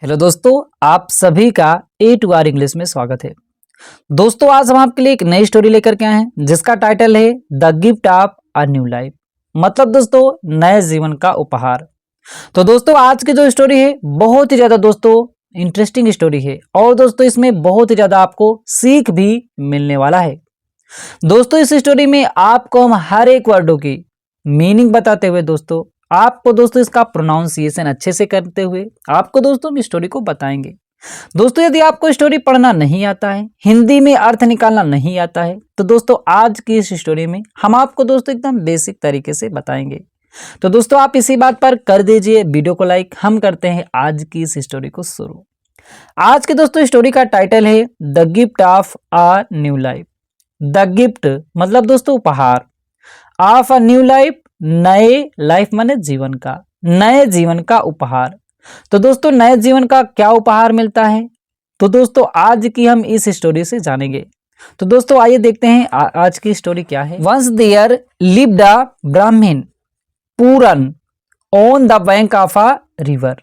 Hello दोस्तों, आप सभी का ए टू आर इंग्लिश में स्वागत है। दोस्तों, आज हम आपके लिए एक नई स्टोरी लेकर के आए हैं जिसका टाइटल है the gift of a new life. मतलब दोस्तों, नए जीवन का उपहार। तो दोस्तों, आज की जो स्टोरी है बहुत ही ज्यादा दोस्तों इंटरेस्टिंग स्टोरी है और दोस्तों इसमें बहुत ही ज्यादा आपको सीख भी मिलने वाला है। दोस्तों, इस स्टोरी में आपको हम हर एक वर्डों की मीनिंग बताते हुए दोस्तों आपको दोस्तों इसका प्रोनाउंसिएशन अच्छे से करते हुए आपको दोस्तों हम स्टोरी को बताएंगे। दोस्तों, यदि आपको स्टोरी पढ़ना नहीं आता है, हिंदी में अर्थ निकालना नहीं आता है, तो दोस्तों आज की इस स्टोरी में हम आपको दोस्तों एकदम बेसिक तरीके से बताएंगे। तो दोस्तों, आप इसी बात पर कर दीजिए वीडियो को लाइक। हम करते हैं आज की इस स्टोरी को शुरू। आज के दोस्तों स्टोरी का टाइटल है the gift of a new life. The gift मतलब दोस्तों उपहार, ऑफ अ न्यू लाइफ नए लाइफ माने जीवन का, नए जीवन का उपहार। तो दोस्तों नए जीवन का क्या उपहार मिलता है, तो दोस्तों आज की हम इस स्टोरी से जानेंगे। तो दोस्तों आइए देखते हैं आज की स्टोरी क्या है। Once there lived a Brahmin Puran on the bank of a river.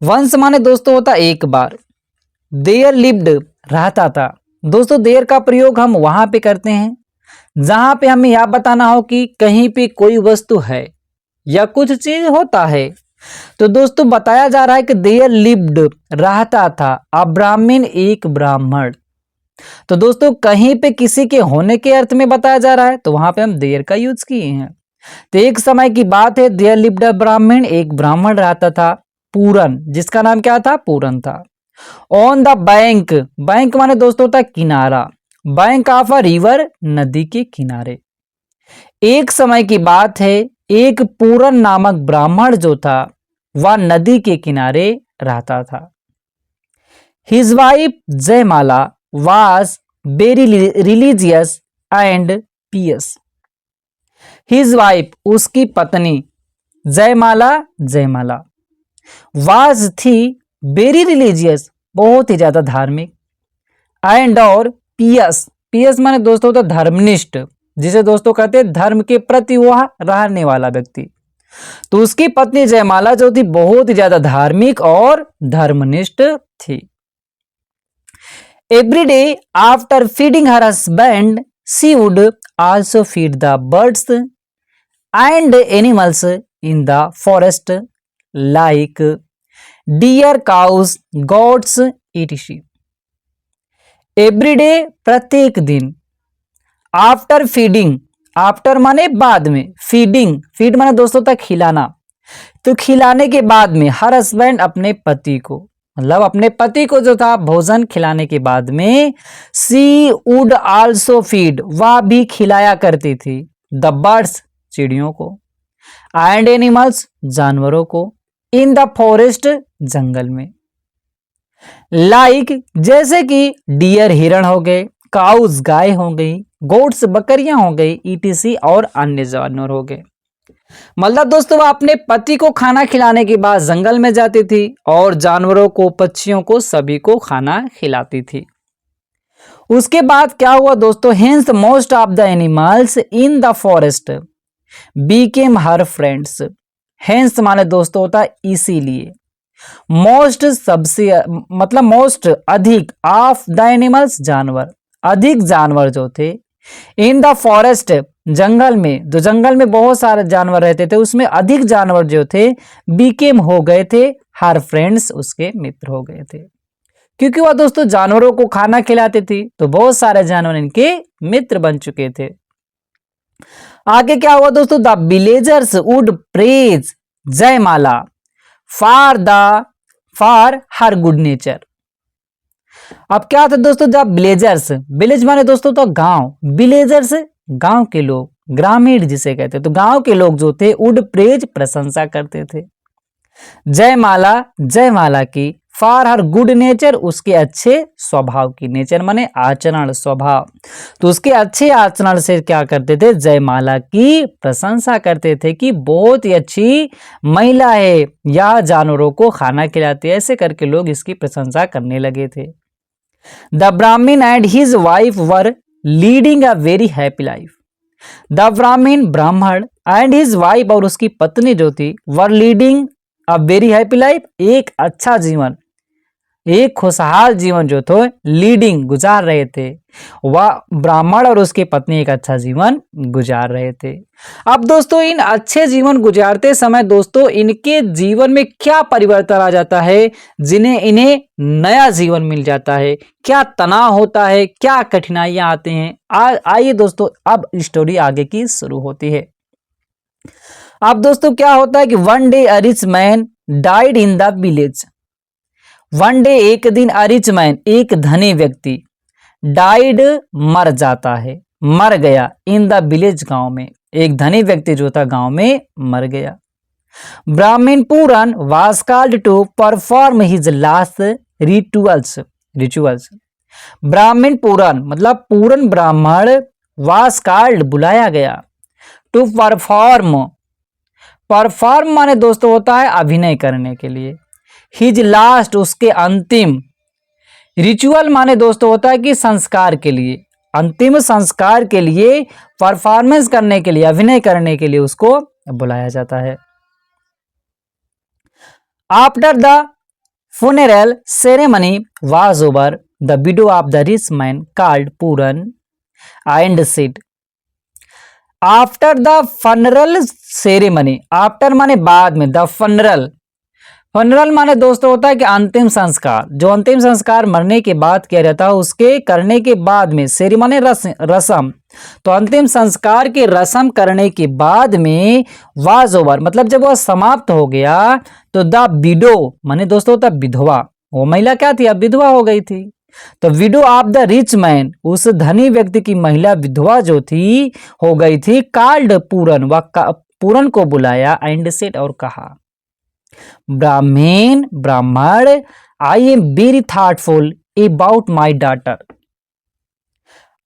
Once माने दोस्तों होता एक बार, देयर लिव्ड रहता था। दोस्तों देयर का प्रयोग हम वहां पे करते हैं जहां पे हमें यह बताना हो कि कहीं पे कोई वस्तु है या कुछ चीज होता है। तो दोस्तों बताया जा रहा है कि देयर लिव्ड रहता था अ ब्राह्मण एक ब्राह्मण। तो दोस्तों कहीं पे किसी के होने के अर्थ में बताया जा रहा है तो वहां पे हम देयर का यूज किए हैं। तो एक समय की बात है, देयर लिव्ड अ ब्राह्मण एक ब्राह्मण रहता था पूरन, जिसका नाम क्या था, पूरन था। ऑन द बैंक, बैंक माने दोस्तों होता है किनारा, बैंक ऑफ अ रिवर नदी के किनारे। एक समय की बात है, एक पूरन नामक ब्राह्मण जो था वह नदी के किनारे रहता था। हिज वाइफ जयमाला was very religious and Paes. His wife उसकी पत्नी, जयमाला जयमाला, वाज थी वेरी रिलीजियस बहुत ही ज्यादा धार्मिक, एंड और पियस, पियस माने दोस्तों तो धर्मनिष्ठ, जिसे दोस्तों कहते हैं धर्म के प्रति वह रहने वाला व्यक्ति। तो उसकी पत्नी जयमाला जो थी बहुत ही ज्यादा धार्मिक और धर्मनिष्ठ थी। Every day after feeding her husband she would also feed the birds and animals in the forest like deer, cows, goats etc। Everyday प्रत्येक दिन, आफ्टर फीडिंग, आफ्टर माने बाद में, फीडिंग, फीड माने दोस्तों तक खिलाना, तो खिलाने के बाद में हर हस्बैंड अपने पति को, मतलब अपने पति को जो था भोजन खिलाने के बाद में, सी वुड आल्सो फीड वह भी खिलाया करती थी, द बर्ड्स चिड़ियों को, एंड एनिमल्स जानवरों को, इन द फॉरेस्ट जंगल में, लाइक जैसे कि डियर हिरण हो गए, काउस गाय हो गई, गोट्स बकरियां हो गई etc और अन्य जानवर हो गए। मतलब दोस्तों वह अपने पति को खाना खिलाने के बाद जंगल में जाती थी और जानवरों को, पक्षियों को, सभी को खाना खिलाती थी। उसके बाद क्या हुआ दोस्तों, hence most of the animals in the forest Beckham her friends. Hence माने दोस्तों होता है इसीलिए, मोस्ट सबसे, मतलब मोस्ट अधिक, ऑफ द एनिमल्स जानवर, अधिक जानवर जो थे, इन द फॉरेस्ट जंगल में, जो जंगल में बहुत सारे जानवर रहते थे उसमें अधिक जानवर जो थे बीकेम हो गए थे हर फ्रेंड्स, उसके मित्र हो गए थे। क्योंकि वह दोस्तों जानवरों को खाना खिलाती थी तो बहुत सारे जानवर इनके मित्र बन चुके थे। आगे क्या हुआ दोस्तों, द विलेजर्स वुड प्रेज जयमाला फॉर हर गुड नेचर। अब क्या था दोस्तों, जब विलेजर्स, विलेज माने दोस्तों तो गांव, विलेजर्स गांव के लोग, ग्रामीण जिसे कहते, तो गांव के लोग जो थे वुड प्रेज प्रशंसा करते थे जयमाला, जयमाला की, फॉर हर गुड नेचर उसके अच्छे स्वभाव की, नेचर माने आचरण, स्वभाव, तो उसके अच्छे आचरण से क्या करते थे, जयमाला की प्रशंसा करते थे कि बहुत ही अच्छी महिला है, यह जानवरों को खाना खिलाती है, ऐसे करके लोग इसकी प्रशंसा करने लगे थे। द ब्राह्मण and his wife were leading a very happy life. The ब्राह्मण, ब्राह्मण, एंड हिज वाइफ और उसकी पत्नी जो थी, were leading a very happy life, एक अच्छा जीवन, एक खुशहाल जीवन जो तो लीडिंग गुजार रहे थे, वह ब्राह्मण और उसकी पत्नी एक अच्छा जीवन गुजार रहे थे। अब दोस्तों इन अच्छे जीवन गुजारते समय दोस्तों इनके जीवन में क्या परिवर्तन आ जाता है, जिन्हें इन्हें नया जीवन मिल जाता है, क्या तनाव होता है, क्या कठिनाइयां आते हैं। आइए दोस्तों अब स्टोरी आगे की शुरू होती है। अब दोस्तों क्या होता है कि one day a rich man died in the village. One day एक दिन अ रिच मैन एक धनी व्यक्ति डाइड मर जाता है, मर गया इन द विलेज गांव में, एक धनी व्यक्ति जो था गांव में मर गया। Brahmin Puran was called to perform his last rituals. Brahmin Puran मतलब पूरन ब्राह्मण वाज कॉल्ड बुलाया गया, टू परफॉर्म, परफॉर्म माने दोस्तों होता है अभिनय करने के लिए, हिज लास्ट उसके अंतिम, रिचुअल माने दोस्तों होता है कि संस्कार के लिए, अंतिम संस्कार के लिए, परफॉर्मेंस करने के लिए, अभिनय करने के लिए उसको बुलाया जाता है। After the funeral ceremony was over, the widow of the rich man called Puran and said, after the funeral ceremony, after माने बाद में, द फनरल, फनरल माने दोस्तों होता है कि अंतिम संस्कार, जो अंतिम संस्कार मरने के बाद किया जाता है उसके करने के बाद में, सेरेमनी रस्म, तो अंतिम संस्कार की रस्म करने के बाद में वाज ओवर मतलब जब वह समाप्त हो गया तो द विडो माने दोस्तों होता विधवा, वो महिला क्या थी अब विधवा हो गई थी, तो window of the rich man उस धनी व्यक्ति की महिला विधवा जो थी हो गई थी, कॉल्ड पूरन व पूरन को बुलाया एंड सेड और कहा, ब्राह्मण I am very thoughtful about my daughter,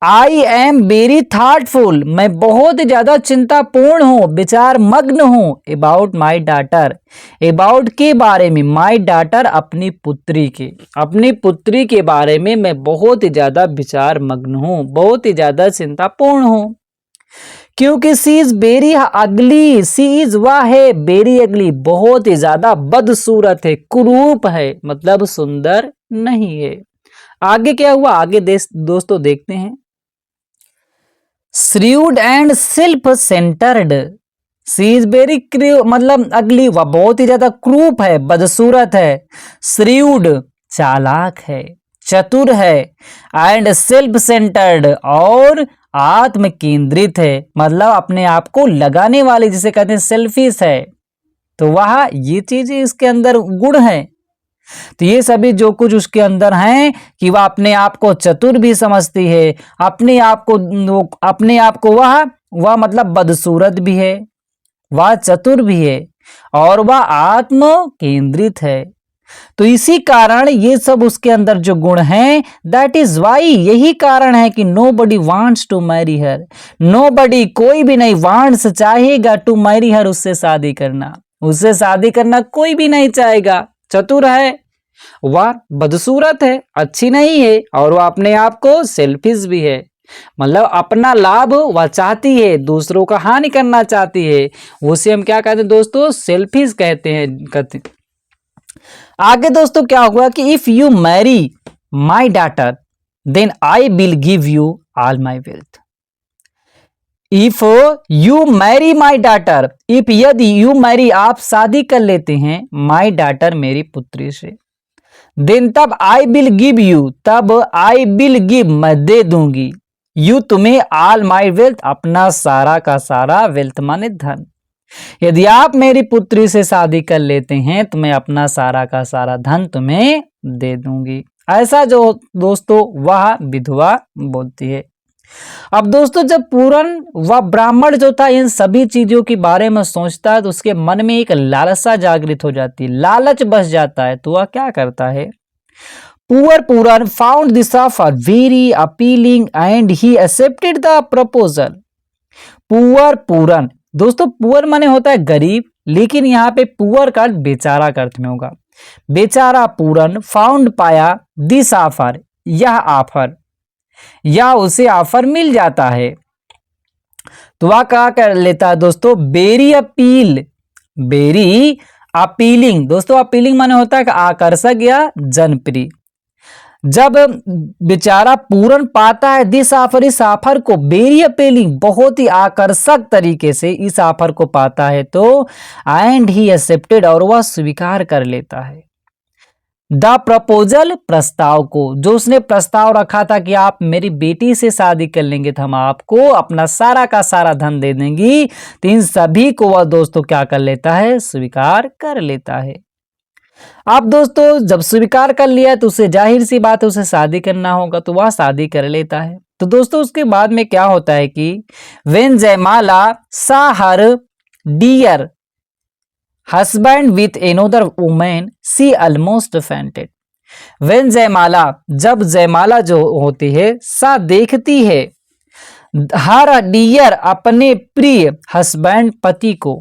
I am very thoughtful मैं बहुत ज्यादा चिंतापूर्ण हूं, विचार मग्न हूं, अबाउट माई डॉटर, अबाउट के बारे में, माई डॉटर अपनी पुत्री के, अपनी पुत्री के बारे में मैं बहुत ही ज्यादा विचार मग्न हूं, बहुत ही ज्यादा चिंतापूर्ण हूं, क्योंकि सी is very ugly, C is वह है वेरी अगली बहुत ही ज्यादा बदसूरत है, कुरूप है मतलब सुंदर नहीं है। आगे क्या हुआ आगे दोस्तों देखते हैं। Shrewd and self centred, she is very मतलब अगली, वह बहुत ही ज्यादा क्रूप है, बदसूरत है, श्रीउड चालाक है, चतुर है, एंड सेल्फ सेंटर्ड और आत्म केंद्रित है, मतलब अपने आप को लगाने वाले जिसे कहते हैं सेल्फिश है, तो वह ये चीजें इसके अंदर गुण है। तो ये सभी जो कुछ उसके अंदर हैं कि वह अपने आप को चतुर भी समझती है, अपने आप को वह मतलब बदसूरत भी है, वह चतुर भी है और वह आत्म केंद्रित है, तो इसी कारण ये सब उसके अंदर जो गुण हैं, दैट इज वाई, यही कारण है कि nobody wants to marry her, nobody कोई भी नहीं, वांट्स चाहेगा टू मैरी हर उससे शादी करना, उससे शादी करना कोई भी नहीं चाहेगा, चतुर है, वह बदसूरत है, अच्छी नहीं है और वह अपने आप को सेल्फिश भी है, मतलब अपना लाभ वह चाहती है, दूसरों का हानि करना चाहती है, उसे हम क्या कहते हैं दोस्तों सेल्फिश कहते हैं। आगे दोस्तों क्या हुआ कि if you marry my daughter then I will give you all my wealth, if you marry my daughter, if यदि यू मैरी आप शादी कर लेते हैं माई डॉटर मेरी पुत्री से, देन तब आई विल गिव यू, तब आई विल गिव मैं दे दूंगी, यू तुम्हें ऑल माई वेल्थ अपना सारा का सारा, वेल्थ माने धन, यदि आप मेरी पुत्री से शादी कर लेते हैं तो मैं अपना सारा का सारा धन तुम्हें दे दूंगी, ऐसा जो दोस्तों वह विधवा बोलती है। अब दोस्तों जब पूरन वह ब्राह्मण जो था इन सभी चीजों के बारे में सोचता है तो उसके मन में एक लालसा जागृत हो जाती है, लालच बस जाता है, तो वह क्या करता है, poor Puran found this offer very appealing and he accepted the proposal. Poor Puran दोस्तों, पुअर माने होता है गरीब, लेकिन यहाँ पे पुअर का अर्थ बेचारा का अर्थ में होगा, बेचारा पूरन फाउंड पाया दिस ऑफर यह ऑफर, या उसे ऑफर मिल जाता है, तो वह क्या कर लेता है दोस्तों, बेरी अपील, बेरी अपीलिंग, दोस्तों अपीलिंग माने होता है कि आकर्षक या जनप्रिय। जब बेचारा पूरन पाता है दिस ऑफर, इस ऑफर को, वेरी अपीलिंग, बहुत ही आकर्षक तरीके से इस ऑफर को पाता है तो एंड ही एक्सेप्टेड, और वह स्वीकार कर लेता है द प्रपोजल, प्रस्ताव को, जो उसने प्रस्ताव रखा था कि आप मेरी बेटी से शादी कर लेंगे तो हम आपको अपना सारा का सारा धन दे देंगी, तो इन सभी को वह दोस्तों क्या कर लेता है, स्वीकार कर लेता है। अब दोस्तों जब स्वीकार कर लिया तो उसे जाहिर सी बात है उसे शादी करना होगा, तो वह शादी कर लेता है। तो दोस्तों उसके बाद में क्या होता है कि when Jaimala saw her dear husband with another women she almost fainted. When Jaimala, जब जयमाला जो होती है, सा देखती है, हर डियर अपने प्रिय, हस्बैंड पति को,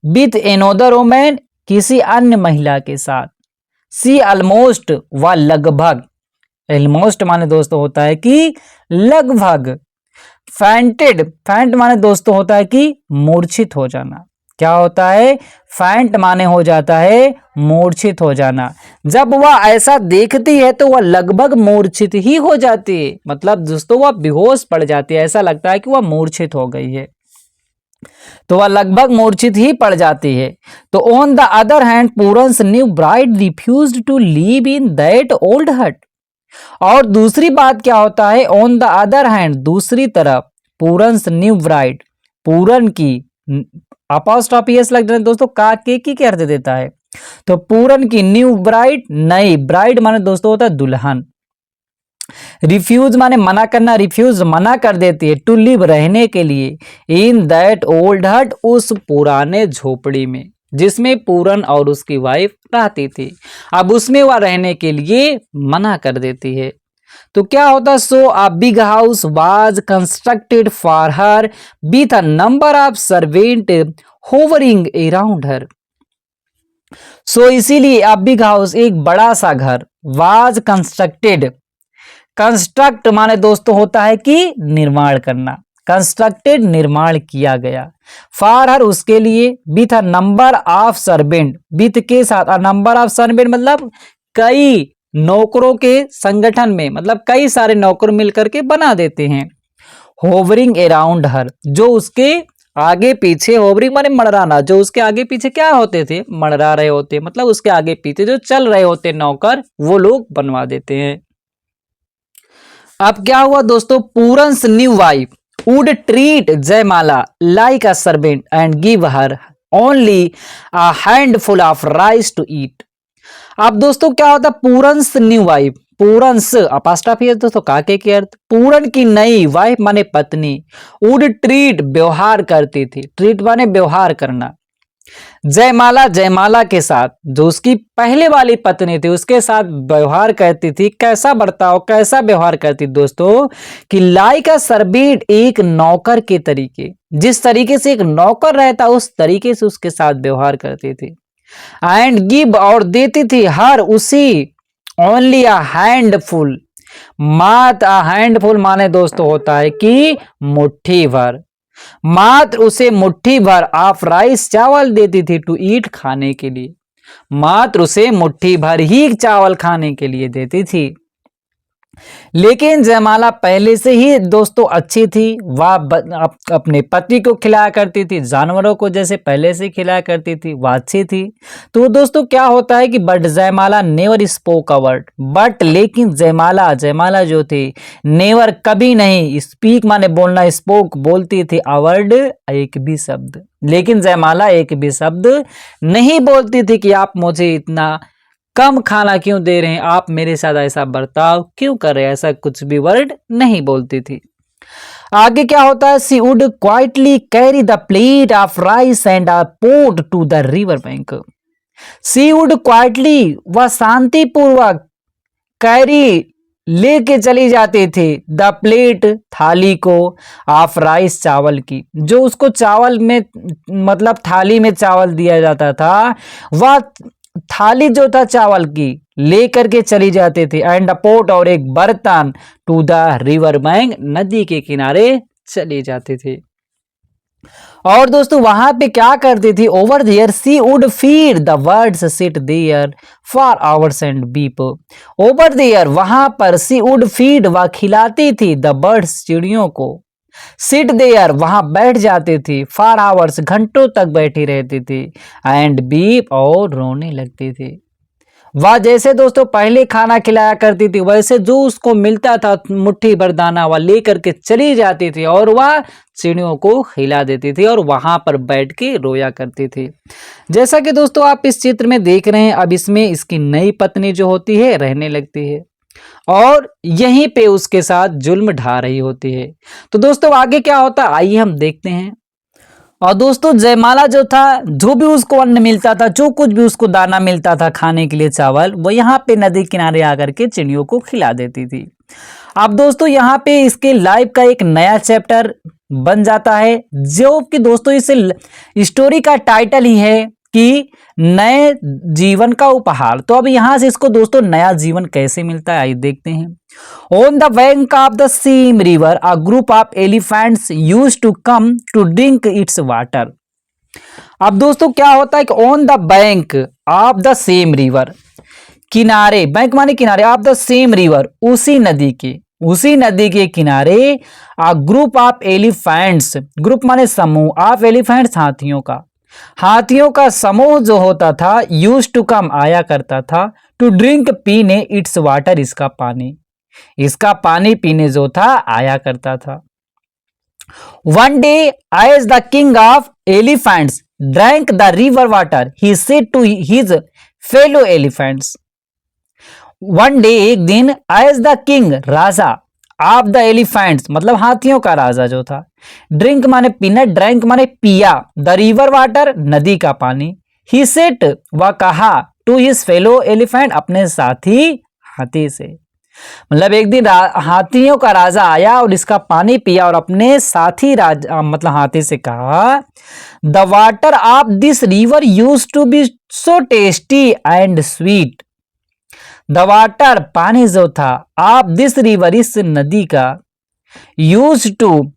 विथ एनोदर वुमेन किसी अन्य महिला के साथ, सी ऑलमोस्ट व लगभग, ऑलमोस्ट माने दोस्तों होता है कि लगभग, फैंटेड, फैंट माने दोस्तों होता है कि मूर्छित हो जाना। क्या होता है, फैंट माने हो जाता है मूर्छित हो जाना। जब वह ऐसा देखती है तो वह लगभग मूर्छित ही हो जाती है, मतलब दोस्तों वह बेहोश पड़ जाती है, ऐसा लगता है कि वह मूर्छित हो गई है, तो वह लगभग मूर्छित ही पड़ जाती है। तो on the other hand Puran's new bride refused to live in that old hut. और दूसरी बात क्या होता है, ऑन द अदर हैंड, दूसरी तरफ, पूरन्स न्यू ब्राइड, पूरन की, अपॉस्ट्रोफी एस लग जाए दोस्तों, का के की अर्थ देता है, तो पूरन की न्यू ब्राइड, नई ब्राइड माने दोस्तों होता है दुल्हन, रिफ्यूज माने मना करना, रिफ्यूज मना कर देती है, टू लिव रहने के लिए, इन दैट ओल्ड हट, उस पुराने झोपड़ी में जिसमें पूरन और उसकी वाइफ रहती थी, अब उसमें वह रहने के लिए मना कर देती है। तो क्या होता, so a big house was constructed for her with a number of servant hovering around her. So इसीलिए अ बिग हाउस, एक बड़ा सा घर, वाज कंस्ट्रक्टेड, कंस्ट्रक्ट माने दोस्तों होता है कि निर्माण करना, कंस्ट्रक्टेड निर्माण किया गया, फॉर हर उसके लिए, with a number of servant, with के साथ, अ नंबर ऑफ सर्वेंट मतलब कई नौकरों के संगठन में, मतलब कई सारे नौकर मिलकर के बना देते हैं, होवरिंग अराउंड हर, जो उसके आगे पीछे, होवरिंग माने मड़राना, जो उसके आगे पीछे क्या होते थे, मड़रा रहे होते, मतलब उसके आगे पीछे जो चल रहे होते नौकर, वो लोग बनवा देते हैं। अब क्या हुआ दोस्तों, Puran's new wife would treat Jaimala like a servant and give her only a handful of rice to eat. अब दोस्तों क्या होता, पूरन्स न्यू वाइफ, पूरन्स अपास्ट्रोफी है दोस्तों, काके के अर्थ, पूरन की नई, वाइफ माने पत्नी, वुड ट्रीट व्यवहार करती थी, ट्रीट माने व्यवहार करना, जयमाला, जयमाला के साथ, जो उसकी पहले वाली पत्नी थी उसके साथ व्यवहार करती थी, कैसा बर्ताव, कैसा व्यवहार करती दोस्तों, कि लाइक अ सर्वेंट, एक नौकर के तरीके, जिस तरीके से एक नौकर रहता उस तरीके से उसके साथ व्यवहार करती थी, एंड गिव और देती थी हर उसी, ओनली अ हैंडफुल, मात्र अ हैंडफुल माने दोस्तों होता है कि मुट्ठी भर, मात्र उसे मुट्ठी भर ऑफ राइस, चावल देती थी, टू ईट खाने के लिए, मात्र उसे मुट्ठी भर ही चावल खाने के लिए देती थी। लेकिन जयमाला पहले से ही दोस्तों अच्छी थी, वह अपने पति को खिलाया करती थी, जानवरों को जैसे पहले से खिलाया करती थी, वह अच्छी थी। तो दोस्तों क्या होता है कि बट जयमाला never spoke a word, but लेकिन जयमाला, जयमाला जो थी, नेवर कभी नहीं, स्पीक माने बोलना, स्पोक बोलती थी, अ वर्ड एक भी शब्द, लेकिन जयमाला एक भी शब्द नहीं बोलती थी कि आप मुझे इतना कम खाना क्यों दे रहे हैं, आप मेरे साथ ऐसा बर्ताव क्यों कर रहे हैं, ऐसा कुछ भी वर्ड नहीं बोलती थी। आगे क्या होता है, she would quietly carry the plate of rice and a pot to the river bank. She would quietly, वह शांतिपूर्वक, कैरी लेके चली जाती थी, द प्लेट थाली को, ऑफ राइस चावल की, जो उसको चावल में मतलब थाली में चावल दिया जाता था, वह थाली जो था चावल की लेकर के चली जाती थी, एंड अ पोट और एक बर्तन, टू द रिवर बैंक, नदी के किनारे चली जाती थी। और दोस्तों वहां पे क्या करती थी, over there she would feed the birds sit there for hours and weep. Over there वहां पर सी वुड फीड वह खिलाती थी द बर्ड्स चिड़ियों को, सिट देयर वहां बैठ जाती थी, फॉर आवर्स घंटों तक बैठी रहती थी, एंड बीप और रोने लगती थी। वह जैसे दोस्तों पहले खाना खिलाया करती थी वैसे जो उसको मिलता था मुट्ठी भर दाना वह लेकर के चली जाती थी और वह चिड़ियों को खिला देती थी और वहां पर बैठ के रोया करती थी। जैसा कि दोस्तों आप इस चित्र में देख रहे हैं, अब इसमें इसकी नई पत्नी जो होती है रहने लगती है और यहीं पे उसके साथ जुल्म ढा रही होती है। तो दोस्तों आगे क्या होता है आइए हम देखते हैं। और दोस्तों जयमाला जो था, जो भी उसको अन्न मिलता था, जो कुछ भी उसको दाना मिलता था खाने के लिए चावल, वो यहाँ पे नदी किनारे आकर के चिड़ियों को खिला देती थी। अब दोस्तों यहाँ पे इसके लाइफ का एक नया चैप्टर बन जाता है, जो कि दोस्तों इस स्टोरी का टाइटल ही है कि नए जीवन का उपहार। तो अब यहाँ से इसको दोस्तों नया जीवन कैसे मिलता है आइए देखते हैं। On the bank of the same river, a group of elephants used to come to drink its water. अब दोस्तों क्या होता है कि on the bank of the same river, किनारे, बैंक माने किनारे, ऑफ द सेम रिवर उसी नदी के किनारे, आ ग्रुप ऑफ एलिफेंट्स, ग्रुप माने समूह, ऑफ एलिफेंट्स हाथियों का समूह जो होता था, यूज टू कम आया करता था, टू ड्रिंक पीने, इट्स वाटर इसका पानी पीने जो था आया करता था। One day as the king of elephants drank the river water, he said to his fellow elephants. One day एक दिन, एज द किंग राजा, ऑफ द एलिफेंट्स मतलब हाथियों का राजा जो था, ड्रिंक माने पीना, ड्रैंक माने पिया, द रिवर वाटर नदी का पानी, ही सेड वह कहा, टू हिज फेलो एलिफेंट अपने साथी हाथी से। मतलब एक दिन हाथियों का राजा आया और इसका पानी पिया और अपने साथी राजा मतलब हाथी से कहा, the water of this river use to be so tasty and sweet. The water पानी जो था, ऑफ दिस रिवर इस नदी का, यूज टू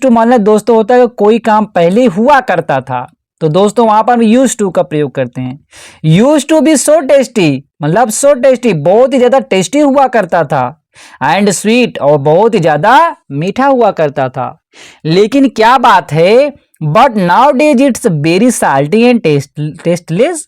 मतलब दोस्तों होता है कोई काम पहले हुआ करता था, तो दोस्तों वहां पर यूज टू का प्रयोग करते हैं। Use to be so tasty मतलब सो टेस्टी बहुत ही ज्यादा टेस्टी हुआ करता था, एंड स्वीट और बहुत ही ज्यादा मीठा हुआ करता था। लेकिन क्या बात है, but now days it's very salty and tasteless.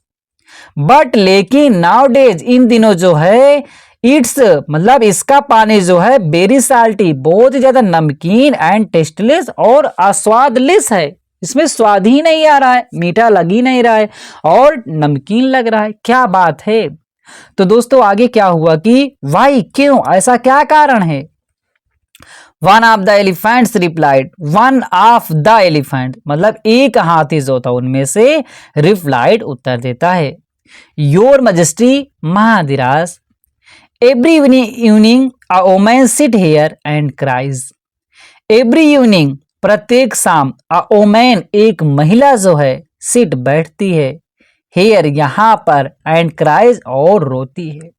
But लेकिन नाउ डेज इन दिनों जो है, इट्स मतलब इसका पानी जो है वेरी साल्टी बहुत ही ज्यादा नमकीन, एंड टेस्टलेस और अस्वादलेस है, इसमें स्वाद ही नहीं आ रहा है, मीठा लग ही नहीं रहा है और नमकीन लग रहा है, क्या बात है। तो दोस्तों आगे क्या हुआ कि वाई क्यों, ऐसा क्या कारण है। One of the elephants replied, one of the elephant मतलब एक हाथी जो था उनमें से, रिप्लाइड उत्तर देता है, योर मजेस्टी महाधिराज, every evening a woman sit here and cries. Every evening प्रत्येक शाम, अ वुमन एक महिला जो है, सिट बैठती है, हेयर यहाँ पर, एंड क्राइज और रोती है।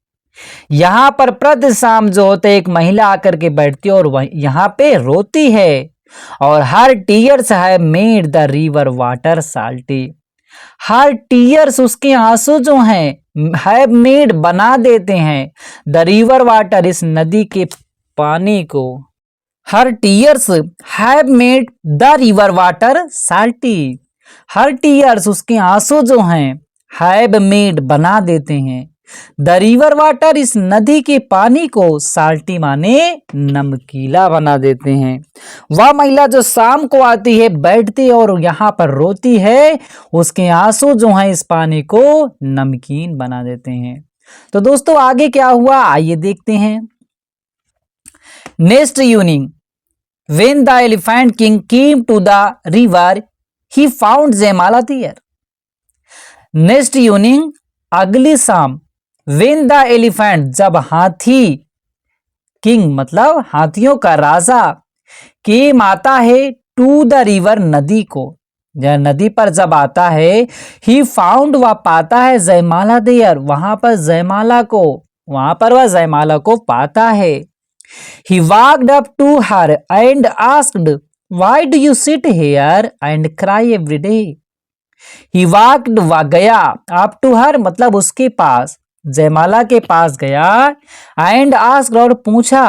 यहाँ पर प्रति शाम जो होता है एक महिला आकर के बैठती है और वह यहाँ पे रोती है, और हर टीयर्स है made the river water salty. Her tears उसके आंसू जो हैं है मेड बना देते हैं, द रिवर वाटर इस नदी के पानी को, हर tears have made the river water salty. Her tears उसके आंसू जो हैं हैव मेड बना देते हैं, द रिवर वाटर इस नदी के पानी को, साल्टी माने नमकीला बना देते हैं। वह महिला जो शाम को आती है, बैठती है और यहाँ पर रोती है, उसके आंसू जो हैं इस पानी को नमकीन बना देते हैं। तो दोस्तों आगे क्या हुआ आइए देखते हैं। Next evening when the elephant king came to the river, he found जयमाला there. नेक्स्ट इवनिंग अगली शाम, when the elephant जब हाथी, किंग मतलब हाथियों का राजा, केम आता है, टू द रिवर नदी को, नदी पर जब आता है, ही फाउंड वह पाता है, जयमाला देयर वहां पर जयमाला को, वहां पर वह जयमाला को पाता है। He walked up to her and asked Why do you sit here and cry every day? He walked गया up to her मतलब उसके पास, जयमाला के पास गया, and asked और पूछा,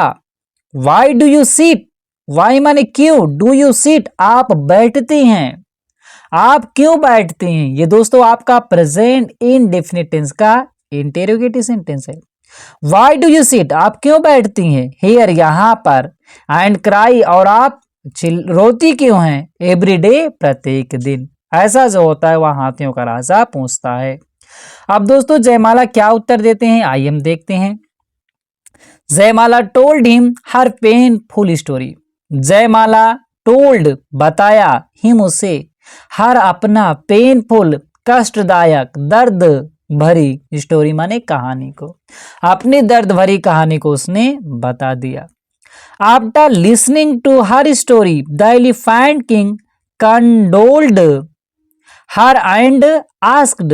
Why do you sit? Why माने क्यों, do you sit आप बैठती हैं, आप क्यों बैठती हैं। ये दोस्तों आपका प्रेजेंट इनडेफिनिट टेंस का इंटेरोगेटिव सेंटेंस है। Why do you sit आप क्यों बैठती हैं, here यहाँ पर, and cry और आप रोती क्यों हैं, every day प्रत्येक दिन। ऐसा जो होता है वह हाथियों का राजा पूछता है। अब दोस्तों जयमाला क्या उत्तर देते हैं आइए हम देखते हैं। जयमाला told him her painful story. जयमाला टोल्ड बताया, हिम उसे, हर अपना, पेनफुल कष्टदायक, दर्द भरी, स्टोरी माने कहानी को, अपनी दर्द भरी कहानी को उसने बता दिया। After listening to her story the elephant king condoled her and asked,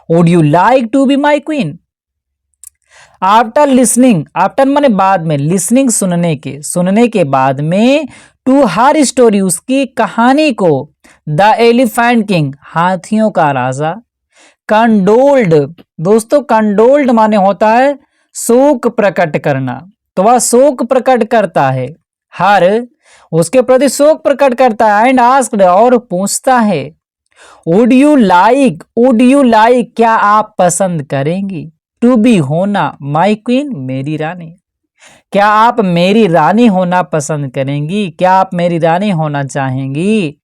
would you like to be my queen. After listening, after माने बाद में, लिसनिंग सुनने के बाद में, टू हर स्टोरी उसकी कहानी को, द एलिफेंट किंग हाथियों का राजा, कंडोल्ड दोस्तों कंडोल्ड माने होता है शोक प्रकट करना, तो वह शोक प्रकट करता है, हर उसके प्रति शोक प्रकट करता है, एंड आस्क्ड और पूछता है, वुड यू लाइक क्या आप पसंद करेंगी, टू बी होना, माई क्वीन मेरी रानी, क्या आप मेरी रानी होना पसंद करेंगी, क्या आप मेरी रानी होना चाहेंगी।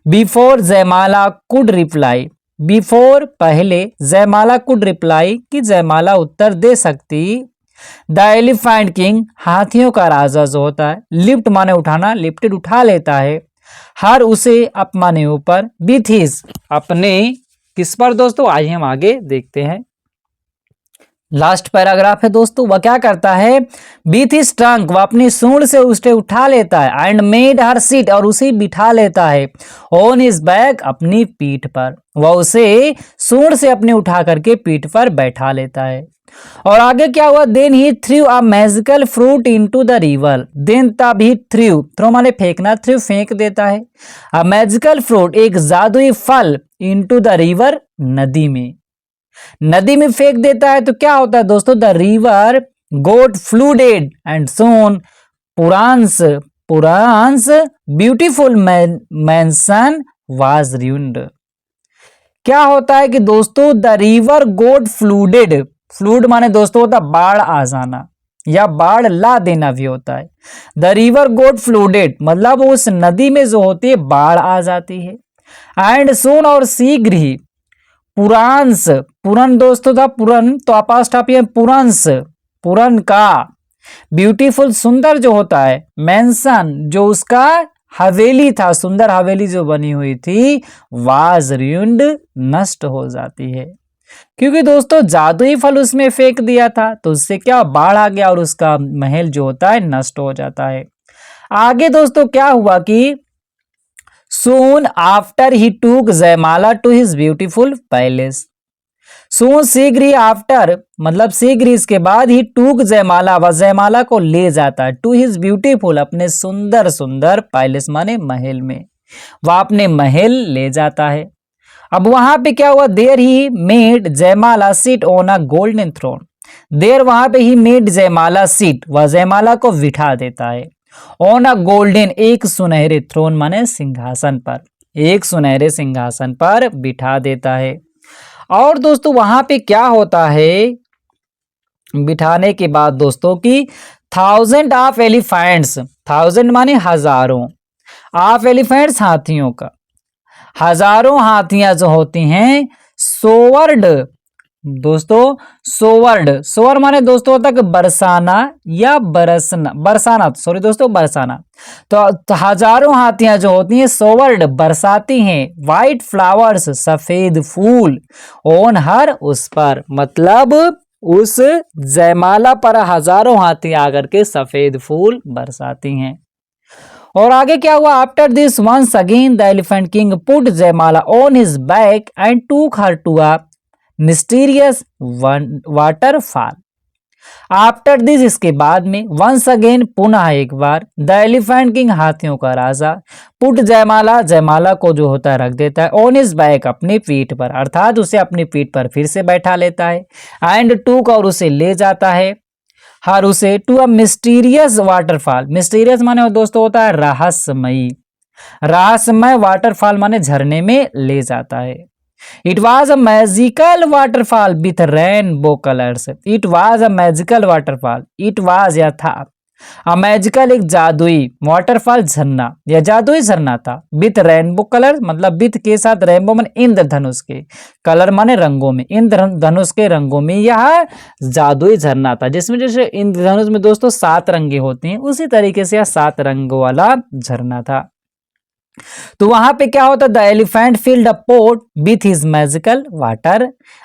बिफोर जयमाला कुड रिप्लाई, बिफोर पहले, जयमाला कुड रिप्लाई कि जयमाला उत्तर दे सकती, द एलिफेंट किंग हाथियों का राजा जो होता है, लिफ्ट माने उठाना, लिफ्टेड उठा लेता है, हर उसे अपने ऊपर, विथ हिज अपने, किस पर दोस्तों आइए हम आगे देखते हैं। लास्ट पैराग्राफ है दोस्तों, वह क्या करता है, विथ हिज ट्रंक वह अपनी सूंड से उसे उठा लेता है, एंड मेड हर सीट और उसे बिठा लेता है, ऑन हिज बैक अपनी पीठ पर, वह उसे सूंड से अपने उठा करके पीठ पर बैठा लेता है। और आगे क्या हुआ, then he threw a magical fruit into the river, then तब ही थ्रू माने फेंकना, थ्रू फेंक देता है, अ मैजिकल फ्रूट एक जादुई फल, इनटू द रिवर नदी में फेंक देता है। तो क्या होता है दोस्तों, the river got flooded and soon Puran's beautiful mansion was ruined. क्या होता है कि दोस्तों the river got flooded, flood माने दोस्तों होता है बाढ़ आ जाना या बाढ़ ला देना भी होता है। द रिवर गोट फ्लूडेड मतलब उस नदी में जो होती है बाढ़ आ जाती है, एंड सोन और शीघ्र ही, पुरांस, पुरन दोस्तों था पुरन, तो अपास्ट्रोफी पुरंस, पुरन का, ब्यूटीफुल सुंदर जो होता है, मेंशन जो उसका हवेली था, सुंदर हवेली जो बनी हुई थी, वाज रूइंड नष्ट हो जाती है, क्योंकि दोस्तों जादुई फल उसमें फेंक दिया था, तो उससे क्या बाढ़ आ गया और उसका महल जो होता है नष्ट हो जाता है। आगे दोस्तों क्या हुआ कि soon after he took जयमाला to his beautiful palace, soon शीघ्र ही आफ्टर मतलब शीघ्र इसके बाद ही टूक जयमाला व जयमाला को ले जाता है, टू हिज ब्यूटीफुल अपने सुंदर सुंदर पैलेस माने महल में, वह अपने महल ले जाता है। अब वहां पे क्या हुआ, there he made Jaimala sit on a golden throne, there वहां पे ही मेड जयमाला सीट वह जयमाला को बिठा देता है, ऑन अ गोल्डन एक सुनहरे थ्रोन माने सिंहासन पर, एक सुनहरे सिंहासन पर बिठा देता है। और दोस्तों वहां पे क्या होता है बिठाने के बाद दोस्तों की थाउजेंड ऑफ एलिफेंट्स, थाउजेंड माने हजारों, ऑफ एलिफेंट्स हाथियों का, हजारों हाथियां जो होती हैं, सोवर्ड दोस्तों, सोवर माने दोस्तों होता है बरसाना या बरसाना सॉरी दोस्तों बरसाना, तो हजारों हाथियां जो होती हैं सोवर्ड बरसाती हैं, वाइट फ्लावर्स सफेद फूल, ऑन हर उस पर, मतलब उस जयमाला पर हजारों हाथियां आकर के सफेद फूल बरसाती हैं। और आगे क्या हुआ, after this once again the elephant king put Jaimala on his back and took her to a mysterious waterfall, after this, इसके बाद में, वंस अगेन, पुनः एक बार, द एलिफेंट किंग, हाथियों का राजा, पुट जयमाला, जयमाला को जो होता है रख देता है, ऑन हिज बैक, अपनी पीठ पर, अर्थात उसे अपनी पीठ पर फिर से बैठा लेता है, एंड टूक, और उसे ले जाता है, हर उसे, to a mysterious waterfall, mysterious माने दोस्तों होता है रहस्यमयी, रहस्यमय वाटरफॉल माने झरने में ले जाता है। It was a magical waterfall with rainbow colours, it was a magical waterfall, it was या था, अ मैजिकल एक जादुई, वाटरफॉल झरना या जादुई झरना था, विथ रेनबो कलर मतलब विथ के साथ, रेनबो माने इंद्रधनुष के, कलर माने रंगों में, इंद्रधनुष के रंगों में यह जादुई झरना था, जिसमें जैसे इंद्रधनुष में दोस्तों 7 रंगे होते हैं, उसी तरीके से यह 7 रंगों वाला झरना था। तो वहां पे क्या होता, the elephant filled a pot with his magical water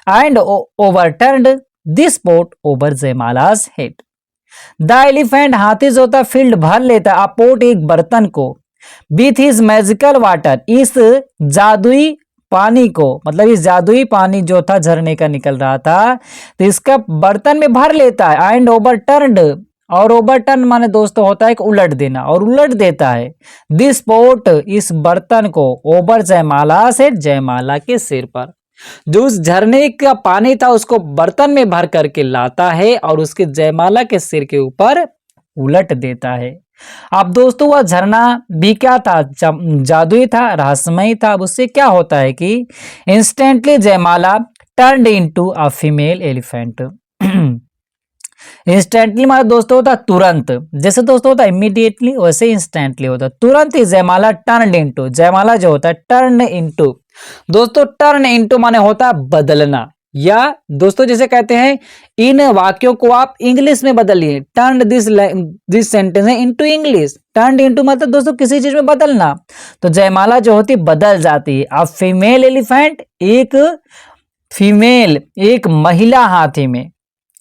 and overturned this pot over Jaimala's head. The elephant, हाथी जो होता फील्ड भर लेता, अ पोट, एक बर्तन को, विथ हिज मैजिकल वाटर, इस जादुई पानी को, मतलब इस जादुई पानी जो था झरने का निकल रहा था, तो इसका बर्तन में भर लेता है, एंड ओवरटर्न्ड, और ओवरटर्न माने दोस्तों होता है कि उलट देना, और उलट देता है, दिस पोट, इस बर्तन को, ओवर जयमाला से, जयमाला के सिर पर, जो उस झरने का पानी था उसको बर्तन में भर करके लाता है और उसके जयमाला के सिर के ऊपर उलट देता है। अब दोस्तों वह झरना भी क्या था, जादुई था, रहस्यमय था। अब उससे क्या होता है कि इंस्टेंटली जयमाला turned into a female elephant. Instantly मतलब दोस्तों होता तुरंत, जैसे दोस्तों होता इमीडिएटली, वैसे इंस्टेंटली होता तुरंत ही। जयमाला टर्न इनटू, जयमाला जो होता है टर्न इनटू, दोस्तों टर्न इनटू माने होता है बदलना, या दोस्तों जैसे कहते हैं इन वाक्यों को आप इंग्लिश में बदलिए, टर्न दिस सेंटेंस है इनटू इंग्लिश, टर्न इनटू मतलब दोस्तों किसी चीज में बदलना, तो जयमाला जो होती बदल जाती है। अब फीमेल एलिफेंट, एक फीमेल, एक महिला हाथी में,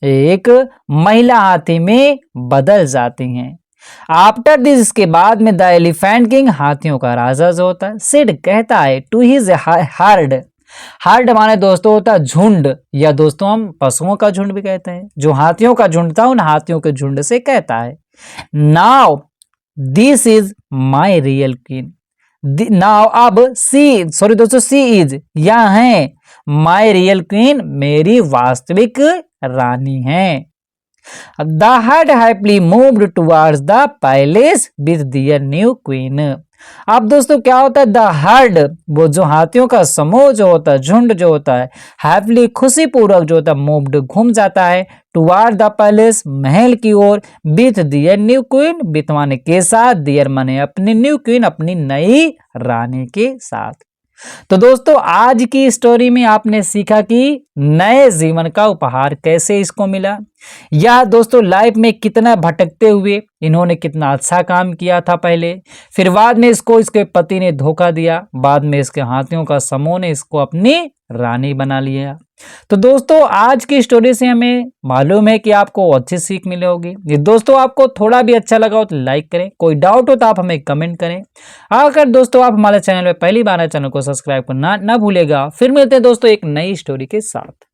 एक महिला हाथी में बदल जाती हैं। आफ्टर दिस, इसके बाद में, द एलिफेंट किंग, हाथियों का राजा जो होता है, सिड कहता है, टू हिज हर्ड, हर्ड माने दोस्तों होता है झुंड, या दोस्तों हम पशुओं का झुंड भी कहते हैं, जो हाथियों का झुंड था उन हाथियों के झुंड से कहता है, now this is my real queen, now अब, सी सॉरी दोस्तों, सी इज, या है, माई रियल क्वीन, मेरी वास्तविक रानी है। The heard happily moved towards the palace with their new queen. अब दोस्तों क्या होता है, द हर्ड, वो जो हाथियों का समूह जो होता है, झुंड जो होता है, हैप्पीली खुशी पूर्वक जो होता है, मूव्ड घूम जाता है, टुवर्ड द पैलेस महल की ओर, with their new queen, with माने के साथ, देयर माने अपनी, न्यू क्वीन अपनी नई रानी के साथ। तो दोस्तों आज की स्टोरी में आपने सीखा कि नए जीवन का उपहार कैसे इसको मिला, या दोस्तों लाइफ में कितना भटकते हुए इन्होंने कितना अच्छा काम किया था पहले, फिर बाद में इसको इसके पति ने धोखा दिया, बाद में इसके हाथियों का समूह ने इसको अपनी रानी बना लिया। तो दोस्तों आज की स्टोरी से हमें मालूम है कि आपको अच्छी सीख मिली होगी। ये दोस्तों आपको थोड़ा भी अच्छा लगा हो तो लाइक करें, कोई डाउट हो तो आप हमें कमेंट करें। अगर दोस्तों आप हमारे चैनल में पहली बार आए, चैनल को सब्सक्राइब करना ना भूलेगा। फिर मिलते हैं दोस्तों एक नई स्टोरी के साथ।